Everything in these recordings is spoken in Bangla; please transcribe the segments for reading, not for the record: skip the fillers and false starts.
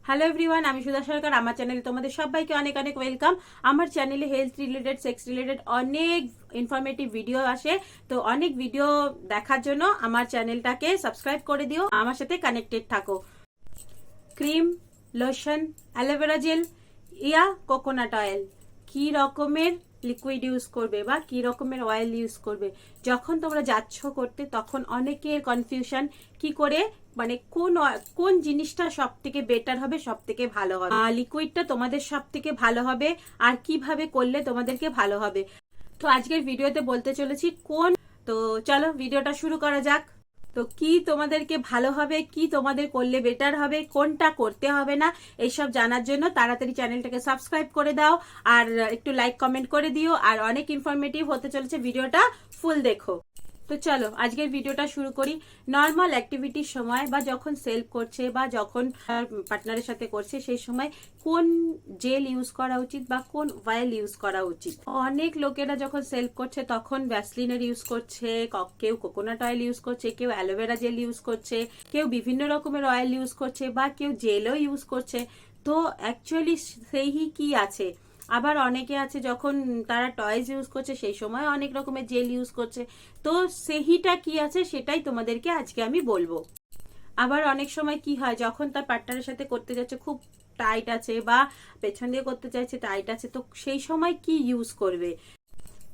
হ্যালো এভরিওয়ান, আমি সুধা সরকার। আমার চ্যানেলে তোমাদের সবাইকে অনেক অনেক ওয়েলকাম। আমার চ্যানেলে হেলথ রিলেটেড, সেক্স রিলেটেড অনেক ইনফরমেটিভ ভিডিও আসে। তো অনেক ভিডিও দেখার জন্য আমার চ্যানেলটাকে সাবস্ক্রাইব করে দিও, আমার সাথে কানেক্টেড থাকো। ক্রিম, লোশন, অ্যালোভেরা জেল ইয়া কোকোনাট অয়েল, কি রকমের লিকুইড ইউজ করবে বা কি রকমের অয়েল ইউজ করবে, যখন তোমরা যাচ্ছ করতে তখন অনেকের কনফিউশন কি করে, মানে কোন জিনিসটা সব থেকে বেটার হবে, সব থেকে ভালো হবে, লিকুইডটা তোমাদের সব থেকে ভালো হবে আর কিভাবে করলে তোমাদেরকে ভালো হবে। তো আজকের ভিডিওতে বলতে চলেছি তো চলো ভিডিওটা শুরু করা যাক। তো কি তোমাদেরকে ভালো হবে, কি তোমাদের করলে বেটার হবে, কোনটা করতে হবে না, এইসব জানার জন্য তাড়াতাড়ি চ্যানেলটাকে সাবস্ক্রাইব করে দাও আর একটু লাইক কমেন্ট করে দিও। আর অনেক ইনফরমেটিভ হতে চলেছে, ভিডিওটা ফুল দেখো। তো চলো আজকের ভিডিওটা শুরু করি। নর্মাল অ্যাক্টিভিটির সময় বা যখন সেলফ করছে বা যখন পার্টনারের সাথে করছে, সেই সময় কোন জেল ইউজ করা উচিত বা কোন অয়েল ইউজ করা উচিত। অনেক লোকেরা যখন সেলফ করছে তখন ভ্যাসলিনের ইউজ করছে, কেউ কোকোনাট অয়েল ইউজ করছে, কেউ অ্যালোভেরা জেল ইউজ করছে, কেউ বিভিন্ন রকমের অয়েল ইউজ করছে বা কেউ জেলও ইউজ করছে। তো অ্যাকচুয়ালি সেই কি আছে। আবার অনেকে আছে যখন তারা টয়েস ইউজ করছে সেই সময় অনেক রকমের জেল ইউজ করছে। তো সেহিটা কি আছে সেটাই তোমাদেরকে আজকে আমি বলবো। আবার অনেক সময় কি হয়, যখন তার পার্টনারের সাথে করতে যাচ্ছে খুব টাইট আছে বা পেছন দিয়ে করতে চাইছে টাইট আছে, তো সেই সময় কি ইউজ করবে।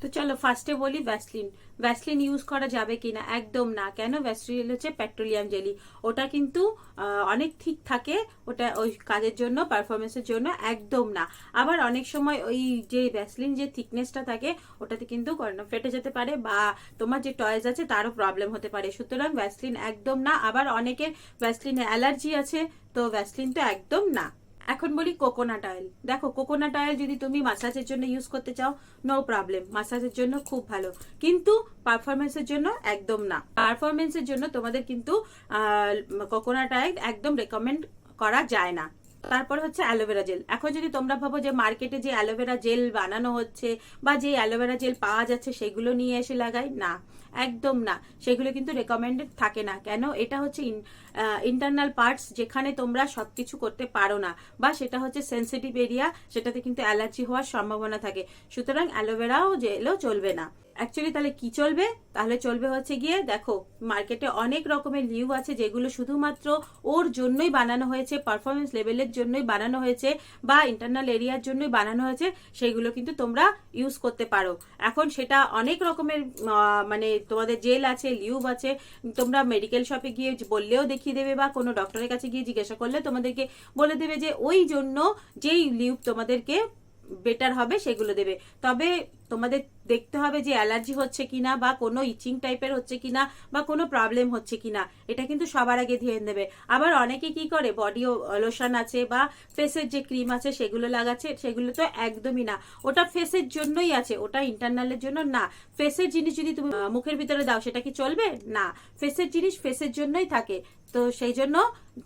তো চলো ফার্স্টে বলি ভ্যাসলিন। ভ্যাসলিন ইউজ করা যাবে কিনা, একদম না। কেন? ভ্যাসলিন হচ্ছে পেট্রোলিয়াম জেলি, ওটা কিন্তু অনেক ঠিক থাকে, ওটা ওই কাজের জন্য, পারফরমেন্সের জন্য একদম না। আবার অনেক সময় ওই যে ভ্যাসলিন যে থিকনেসটা থাকে ওটাতে কিন্তু ফেটে যেতে পারে বা তোমার যে টয়েস আছে তারও প্রবলেম হতে পারে। সুতরাং ভ্যাসলিন একদম না। আবার অনেকের ভ্যাসলিনে অ্যালার্জি আছে, তো ভ্যাসলিন তো একদম না। এখন বলি কোকোনাট অয়েল। দেখো, কোকোনাট অয়েল যদি তুমি মাসাজের জন্য ইউজ করতে চাও, নো প্রবলেম, মাসাজের জন্য খুব ভালো, কিন্তু পারফরমেন্সের জন্য একদম না। পারফরমেন্সের জন্য তোমাদের কিন্তু কোকোনাট অয়েল একদম রেকমেন্ড করা যায় না। তারপর হচ্ছে অ্যালোভেরা জেল। এখন যদি তোমরা ভাবো যে মার্কেটে যে অ্যালোভেরা জেল বানানো হচ্ছে বা যে অ্যালোভেরা জেল পাওয়া যাচ্ছে সেগুলো নিয়ে এসে লাগাই, না, একদম না। সেগুলো কিন্তু রেকমেন্ডেড থাকে না। কেন? এটা হচ্ছে ইন্টারনাল পার্টস, যেখানে তোমরা সবকিছু করতে পারো না, বা সেটা হচ্ছে সেন্সিটিভ এরিয়া, সেটাতে কিন্তু অ্যালার্জি হওয়ার সম্ভাবনা থাকে। সুতরাং অ্যালোভেরাও জেলও চলবে না। অ্যাকচুয়ালি তাহলে কি চলবে? তাহলে চলবে হচ্ছে গিয়ে, দেখো মার্কেটে অনেক রকমের লিউ আছে যেগুলো শুধুমাত্র ওর জন্যই বানানো হয়েছে, পারফরমেন্স লেভেলের জন্যই বানানো হয়েছে বা ইন্টারনাল এরিয়ার জন্যই বানানো হয়েছে, সেইগুলো কিন্তু তোমরা ইউজ করতে পারো। এখন সেটা অনেক রকমের মানে তোমাদের জেল আছে, লিউব আছে, তোমরা মেডিকেল শপে গিয়ে বললেও দেখিয়ে দেবে বা কোনো ডক্টরের কাছে গিয়ে জিজ্ঞাসা করলে তোমাদেরকে বলে দেবে যে ওই জন্য যেই লিউব তোমাদেরকে বেটার হবে সেগুলো দেবে। তবে তোমাদের দেখতে হবে যে অ্যালার্জি হচ্ছে কিনা বা কোনো ইচিং টাইপের হচ্ছে কিনা বা কোনো প্রবলেম হচ্ছে কিনা, এটা কিন্তু সবার আগে ধ্যান দেবে। আবার অনেকে কি করে, বডি লোশন আছে বা ফেসের যে ক্রিম আছে সেগুলো লাগাচ্ছে, সেগুলো তো একদমই না। ওটা ফেসের জন্যই আছে, ওটা ইন্টারনালের জন্য না। ফেসের জিনিস যদি তুমি মুখের ভিতরে দাও সেটা কি চলবে? না, ফেসের জিনিস ফেসের জন্যই থাকে। তো সেই জন্য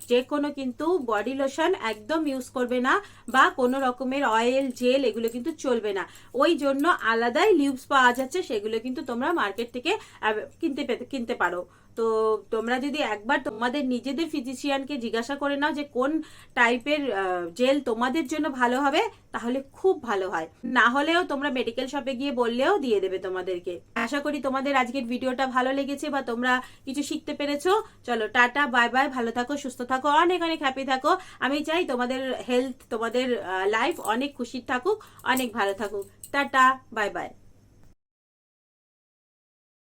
যে কোনো কিন্তু বডি লোশন একদম ইউজ করবে না বা কোনো রকমের অয়েল জেল এগুলো কিন্তু চলবে না। ওই জন্য আলাদাই লিউবস পাওয়া যাচ্ছে, সেগুলো কিন্তু তোমরা মার্কেট থেকে কিনতে পারো। তো তোমরা যদি একবার তোমাদের নিজেদের ফিজিশিয়ানকে জিজ্ঞাসা করে নাও যে কোন টাইপের জেল তোমাদের জন্য ভালো হবে, তাহলে খুব ভালো হয়। না হলেও তোমরা মেডিকেল শপে গিয়ে বললেও দিয়ে দেবে তোমাদেরকে। আশা করি তোমাদের আজকের ভিডিওটা ভালো লেগেছে বা তোমরা কিছু শিখতে পেরেছো। চলো টাটা, বাই বাই, ভালো থাকো, সুস্থ থাকো, অনেক অনেক হ্যাপি থাকো। আমি চাই তোমাদের হেলথ, তোমাদের লাইফ অনেক খুশির থাকুক, অনেক ভালো থাকুক। Tata, bye bye.